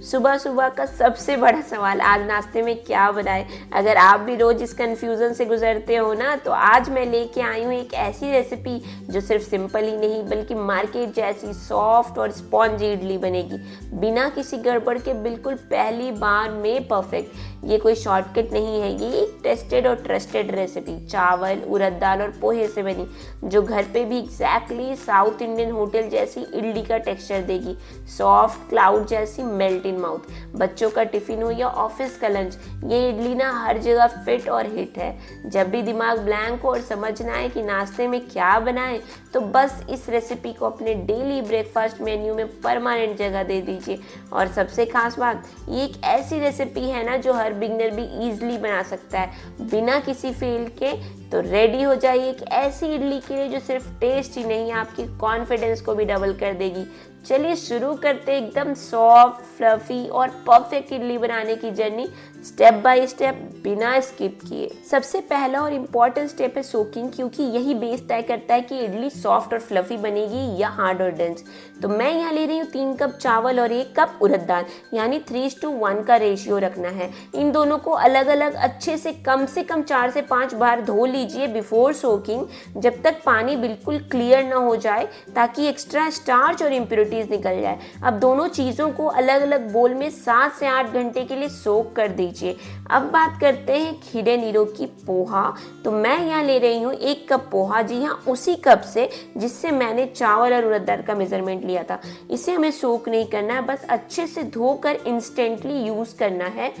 सुबह सुबह का सबसे बड़ा सवाल, आज नाश्ते में क्या बनाए। अगर आप भी रोज इस कंफ्यूजन से गुजरते हो ना, तो आज मैं लेके आई हूँ एक ऐसी रेसिपी जो सिर्फ सिंपल ही नहीं बल्कि मार्केट जैसी सॉफ्ट और स्पॉन्जी इडली बनेगी, बिना किसी गड़बड़ के, बिल्कुल पहली बार में परफेक्ट। ये कोई शॉर्टकट नहीं है, ये एक टेस्टेड और ट्रस्टेड रेसिपी चावल, उड़द दाल और पोहे से बनी, जो घर पे भी एग्जैक्टली साउथ इंडियन होटल जैसी इडली का टेक्सचर देगी, सॉफ्ट क्लाउड जैसी मेल्ट इन माउथ। बच्चों का टिफिन हो या ऑफिस का लंच, ये इडली ना हर जगह फिट और हिट है। जब भी दिमाग ब्लैंक हो और समझना है कि नाश्ते में क्या बनाएं, तो बस इस रेसिपी को अपने डेली ब्रेकफास्ट मेन्यू में परमानेंट जगह दे दीजिए। और सबसे खास बात, ये एक ऐसी रेसिपी है ना जो हर बिगनर भी इजीली बना सकता है बिना किसी फेल के। तो रेडी हो जाइए एक ऐसी इडली के लिए जो सिर्फ टेस्ट ही नहीं, आपकी कॉन्फिडेंस को भी डबल कर देगी। चलिए शुरू करते एकदम सॉफ्ट, फ्लफी और परफेक्ट इडली बनाने की जर्नी, स्टेप बाय स्टेप, बिना स्किप किए। सबसे पहला और इम्पॉर्टेंट स्टेप है सोकिंग, क्योंकि यही बेस तय करता है कि इडली सॉफ्ट और फ्लफी बनेगी या हार्ड और डेंस। तो मैं यहाँ ले रही हूँ 3 कप चावल और 1 कप उड़द दाल, यानी 3:1 का रेशियो रखना है। इन दोनों को अलग अलग अच्छे से कम 4 से 5 बार धो लीजिए बिफोर सोकिंग, जब तक पानी बिल्कुल क्लियर ना हो जाए, ताकि एक्स्ट्रा स्टार्च और इम्प्योरिटीज निकल जाए। अब दोनों चीज़ों को अलग अलग बोल में 7 से 8 घंटे के लिए सोक कर दीजिए। अब बात करते हैं खिड़े नीरों की पोहा। तो मैं यहाँ ले रही हूँ 1 कप पोहा, जी हाँ उसी कप से जिससे मैंने चावल और उड़द दाल का मेजरमेंट लिया था। इसे हमें सोक नहीं करना है, बस अच्छे से धोकर इंस्टेंटली यूज़ करना है।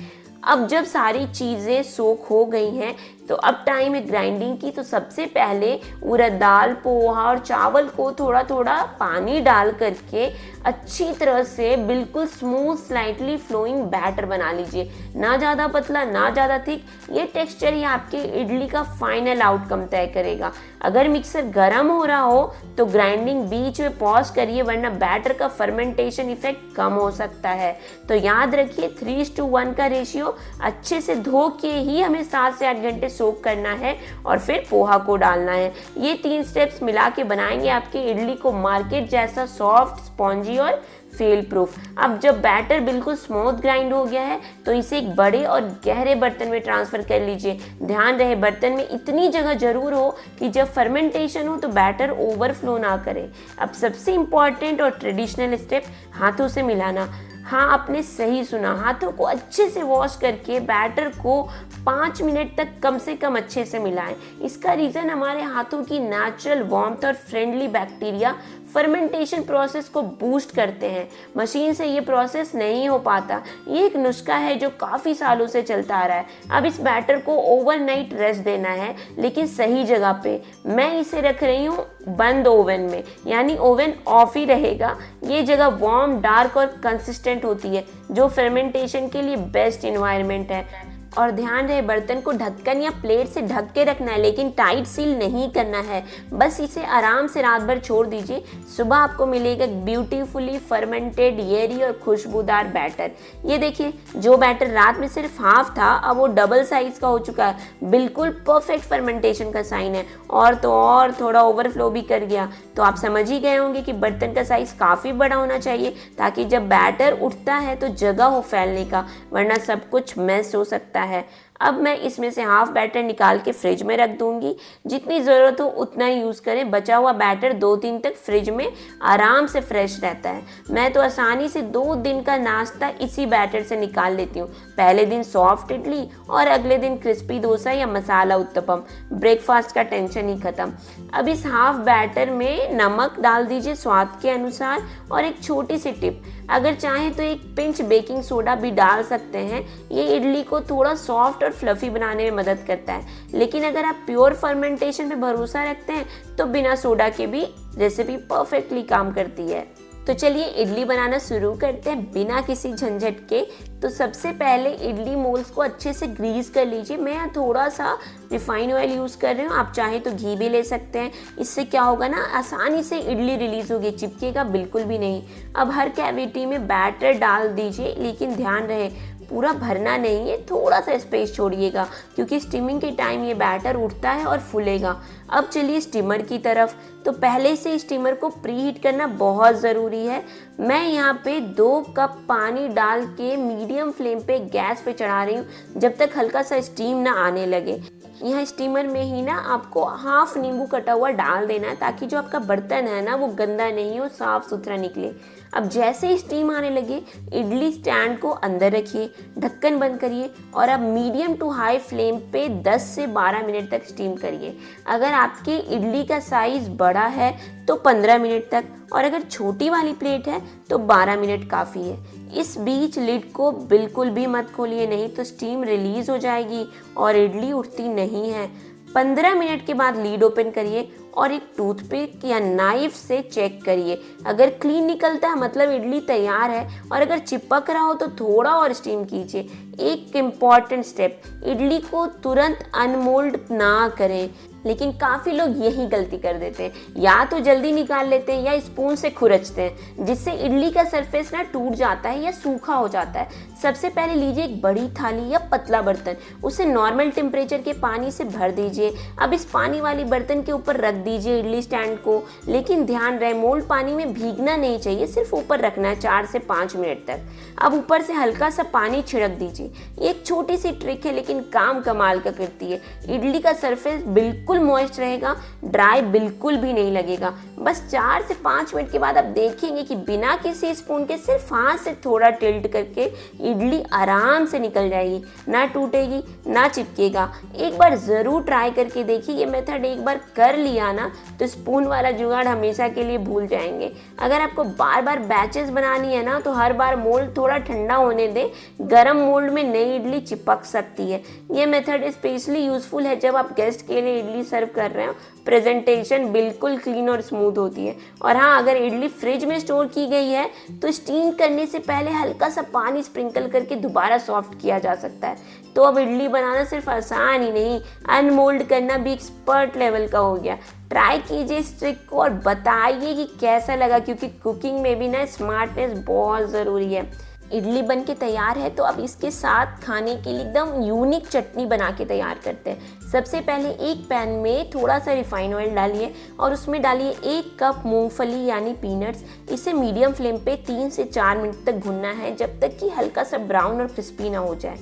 अब जब सारी चीज़ें सोख हो गई हैं, तो अब टाइम है ग्राइंडिंग की। तो सबसे पहले उड़द दाल, पोहा और चावल को थोड़ा थोड़ा पानी डाल करके अच्छी तरह से बिल्कुल स्मूथ, स्लाइटली फ्लोइंग बैटर बना लीजिए। ना ज़्यादा पतला, ना ज़्यादा थिक। ये टेक्सचर ही आपके इडली का फाइनल आउटकम तय करेगा। अगर मिक्सर गर्म हो रहा हो तो ग्राइंडिंग बीच में पॉज करिए, वरना बैटर का फर्मेंटेशन इफेक्ट कम हो सकता है। तो याद रखिए 3:1 का रेशियो, अच्छे से धो के ही हमें 7 से 8 घंटे सोक करना है और फिर पोहा को डालना है। ये 3 स्टेप्स मिला के बनाएंगे आपके इडली को मार्केट जैसा सॉफ्ट, स्पॉन्जी और फेल प्रूफ। अब जब बैटर बिल्कुल स्मूथ ग्राइंड हो गया है, तो इसे एक बड़े और गहरे बर्तन में ट्रांसफर कर लीजिए। ध्यान रहे बर्तन में इतनी जगह जरूर हो कि जब फर्मेंटेशन हो तो बैटर ओवरफ्लो ना करे। अब सबसे इम्पॉर्टेंट और ट्रेडिशनल स्टेप, हाथों से मिलाना। हाँ, आपने सही सुना, हाथों को अच्छे से वॉश करके बैटर को 5 मिनट तक कम से कम अच्छे से मिलाएं। इसका रीज़न, हमारे हाथों की नेचुरल वार्मथ और फ्रेंडली बैक्टीरिया फर्मेंटेशन प्रोसेस को बूस्ट करते हैं। मशीन से ये प्रोसेस नहीं हो पाता। ये एक नुस्खा है जो काफ़ी सालों से चलता आ रहा है। अब इस बैटर को ओवरनाइट रेस्ट देना है, लेकिन सही जगह पे। मैं इसे रख रही हूँ बंद ओवन में, यानी ओवन ऑफ ही रहेगा। ये जगह वार्म, डार्क और कंसिस्टेंट होती है, जो फर्मेंटेशन के लिए बेस्ट इन्वायरमेंट है। और ध्यान रहे बर्तन को ढक्कन या प्लेट से ढक के रखना है, लेकिन टाइट सील नहीं करना है। बस इसे आराम से रात भर छोड़ दीजिए। सुबह आपको मिलेगा ब्यूटीफुली फर्मेंटेड, येरी और खुशबूदार बैटर। ये देखिए, जो बैटर रात में सिर्फ हाफ था, अब वो डबल साइज का हो चुका है। बिल्कुल परफेक्ट फर्मेंटेशन का साइन है। और तो और थोड़ा ओवरफ्लो भी कर गया। तो आप समझ ही गए होंगे कि बर्तन का साइज काफ़ी बड़ा होना चाहिए, ताकि जब बैटर उठता है तो जगह हो फैलने का, वरना सब कुछ मैस हो सकता है। अब मैं इसमें से हाफ बैटर निकाल के फ्रिज में रख दूंगी। जितनी ज़रूरत हो उतना ही यूज़ करें। बचा हुआ बैटर 2 दिन तक फ्रिज में आराम से फ्रेश रहता है। मैं तो आसानी से 2 दिन का नाश्ता इसी बैटर से निकाल लेती हूँ। पहले दिन सॉफ्ट इडली और अगले दिन क्रिस्पी डोसा या मसाला उत्तपम। ब्रेकफास्ट का टेंशन ही खत्म। अब इस हाफ बैटर में नमक डाल दीजिए स्वाद के अनुसार, और एक छोटी सी टिप, अगर चाहें तो 1 पिंच बेकिंग सोडा भी डाल सकते हैं। ये इडली को थोड़ा सॉफ्ट और फ्लफी बनाने में मदद करता है। लेकिन अगर आप प्योर फर्मेंटेशन पे भरोसा रखते हैं, तो बिना सोडा के भी रेसिपी परफेक्टली काम करती है। तो चलिए इडली बनाना शुरू करते हैं बिना किसी झंझट के। तो सबसे पहले इडली मोल्ड्स को अच्छे से ग्रीस कर लीजिए। मैं यहाँ थोड़ा सा रिफाइन ऑयल यूज़ कर रही हूँ, आप चाहे तो घी भी ले सकते हैं। इससे क्या होगा ना, आसानी से इडली रिलीज होगी, चिपकेगा बिल्कुल भी नहीं। अब हर कैविटी में बैटर डाल दीजिए, लेकिन ध्यान रहे पूरा भरना नहीं है, थोड़ा सा स्पेस छोड़िएगा क्योंकि स्टीमिंग के टाइम ये बैटर उठता है और फूलेगा। अब चलिए स्टीमर की तरफ। तो पहले से स्टीमर को प्री हीट करना बहुत ज़रूरी है। मैं यहाँ पे 2 कप पानी डाल के मीडियम फ्लेम पे गैस पे चढ़ा रही हूँ जब तक हल्का सा स्टीम ना आने लगे। यहाँ स्टीमर में ही ना आपको हाफ नींबू कटा हुआ डाल देना है ताकि जो आपका बर्तन है ना वो गंदा नहीं हो, साफ सुथरा निकले। अब जैसे ही स्टीम आने लगे इडली स्टैंड को अंदर रखिए, ढक्कन बंद करिए और अब मीडियम टू हाई फ्लेम पे 10 से 12 मिनट तक स्टीम करिए। अगर आपकी इडली का साइज़ बड़ा है तो 15 मिनट तक, और अगर छोटी वाली प्लेट है तो 12 मिनट काफ़ी है। इस बीच लिड को बिल्कुल भी मत खोलिए, नहीं तो स्टीम रिलीज हो जाएगी और इडली उठती नहीं है। 15 मिनट के बाद लीड ओपन करिए और एक टूथपिक या नाइफ से चेक करिए। अगर क्लीन निकलता है मतलब इडली तैयार है, और अगर चिपक रहा हो तो थोड़ा और स्टीम कीजिए। एक इम्पॉर्टेंट स्टेप, इडली को तुरंत अनमोल्ड ना करें। लेकिन काफ़ी लोग यही गलती कर देते हैं, या तो जल्दी निकाल लेते हैं या स्पून से खुरचते हैं, जिससे इडली का सरफेस ना टूट जाता है या सूखा हो जाता है। सबसे पहले लीजिए एक बड़ी थाली या पतला बर्तन, उसे नॉर्मल टेम्परेचर के पानी से भर दीजिए। अब इस पानी वाली बर्तन के ऊपर रख दीजिए इडली स्टैंड को, लेकिन ध्यान रहे मोल्ड पानी में भीगना नहीं चाहिए, सिर्फ ऊपर रखना है 4 से 5 मिनट तक। अब ऊपर से हल्का सा पानी छिड़क दीजिए। एक छोटी सी ट्रिक है लेकिन काम कमाल का करती है। इडली का सरफेस बिल्कुल मॉइस्ट रहेगा, ड्राई बिल्कुल भी नहीं लगेगा। बस 4 से 5 मिनट के बाद आप देखेंगे कि बिना किसी स्पून के सिर्फ हाथ से थोड़ा टिल्ट करके इडली आराम से निकल जाएगी, ना टूटेगी ना चिपकेगा। एक बार ज़रूर ट्राई करके देखिए। ये मेथड एक बार कर लिया ना तो स्पून वाला जुगाड़ हमेशा के लिए भूल जाएंगे। अगर आपको बार बार बैचेस बनानी है ना तो हर बार मोल्ड थोड़ा ठंडा होने दें, गर्म मोल्ड में नई इडली चिपक सकती है। ये मेथड स्पेशली यूजफुल है जब आप गेस्ट के लिए इडली सर्व कर रहे हो। प्रेजेंटेशन बिल्कुल क्लीन और स्मूथ होती है। और हाँ, अगर इडली फ्रिज में स्टोर की गई है तो स्टीम करने से पहले हल्का सा पानी स्प्रिंकल करके दोबारा सॉफ्ट किया जा सकता है। तो अब इडली बनाना सिर्फ आसान ही नहीं, अनमोल्ड करना भी एक्सपर्ट लेवल का हो गया। ट्राई कीजिए इस ट्रिक को और बताइए कि कैसा लगा, क्योंकि कुकिंग में भी ना स्मार्टनेस बहुत ज़रूरी है। इडली बन के तैयार है तो अब इसके साथ खाने के लिए एकदम यूनिक चटनी बना के तैयार करते हैं। सबसे पहले एक पैन में थोड़ा सा रिफाइंड ऑयल डालिए और उसमें डालिए 1 कप मूंगफली यानी पीनट्स। इसे मीडियम फ्लेम पे 3 से 4 मिनट तक भुनना है जब तक कि हल्का सा ब्राउन और क्रिस्पी ना हो जाए।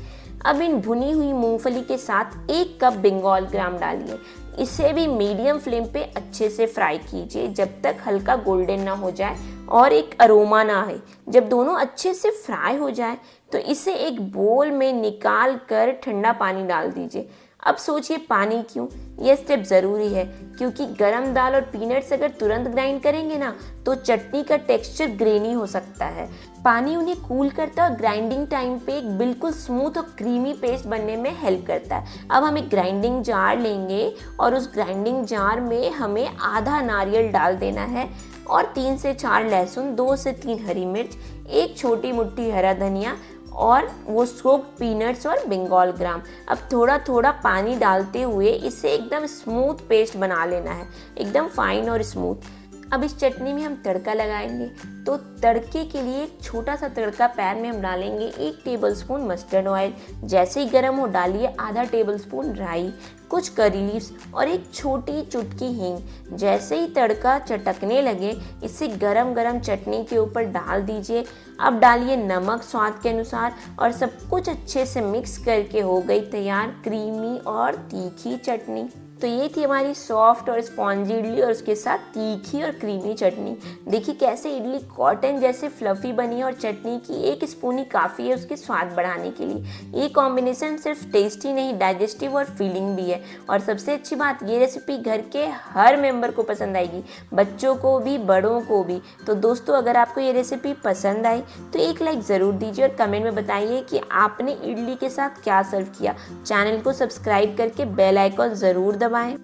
अब इन भुनी हुई मूंगफली के साथ 1 कप बंगाल ग्राम डालिए। इसे भी मीडियम फ्लेम पे अच्छे से फ्राई कीजिए जब तक हल्का गोल्डन ना हो जाए और एक अरोमा ना आए। जब दोनों अच्छे से फ्राई हो जाए तो इसे एक बोल में निकाल कर ठंडा पानी डाल दीजिए। अब सोचिए पानी क्यों? यह स्टेप ज़रूरी है क्योंकि गरम दाल और पीनट्स अगर तुरंत ग्राइंड करेंगे ना तो चटनी का टेक्सचर ग्रेनी हो सकता है। पानी उन्हें कूल करता है और ग्राइंडिंग टाइम पे एक बिल्कुल स्मूथ और क्रीमी पेस्ट बनने में हेल्प करता है। अब हम एक ग्राइंडिंग जार लेंगे और उस ग्राइंडिंग जार में हमें आधा नारियल डाल देना है और 3 से 4 लहसुन, 2 से 3 हरी मिर्च, एक छोटी मुट्ठी हरा धनिया और वो सोक्ड पीनट्स और बंगाल ग्राम। अब थोड़ा थोड़ा पानी डालते हुए इसे एकदम स्मूथ पेस्ट बना लेना है, एकदम फाइन और स्मूथ। अब इस चटनी में हम तड़का लगाएंगे तो तड़के के लिए एक छोटा सा तड़का पैन में हम डालेंगे 1 टेबलस्पून मस्टर्ड ऑयल। जैसे ही गर्म हो डालिए आधा टेबलस्पून राई, कुछ करी लीव्स और एक छोटी चुटकी हींग। जैसे ही तड़का चटकने लगे इसे गरम गरम चटनी के ऊपर डाल दीजिए। अब डालिए नमक स्वाद के अनुसार और सब कुछ अच्छे से मिक्स करके हो गई तैयार क्रीमी और तीखी चटनी। तो ये थी हमारी सॉफ्ट और स्पॉन्जी इडली और उसके साथ तीखी और क्रीमी चटनी। देखिए कैसे इडली कॉटन जैसे फ्लफी बनी और चटनी की 1 स्पून ही काफ़ी है उसके स्वाद बढ़ाने के लिए। ये कॉम्बिनेशन सिर्फ टेस्टी नहीं, डाइजेस्टिव और फीलिंग भी है। और सबसे अच्छी बात, ये रेसिपी घर के हर मेंबर को पसंद आएगी, बच्चों को भी बड़ों को भी। तो दोस्तों, अगर आपको ये रेसिपी पसंद आई तो एक लाइक ज़रूर दीजिए और कमेंट में बताइए कि आपने इडली के साथ क्या सर्व किया। चैनल को सब्सक्राइब करके बेल आइकॉन ज़रूर दबाएं,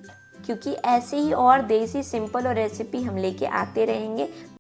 क्योंकि ऐसे ही और देसी सिंपल और रेसिपी हम लेके आते रहेंगे।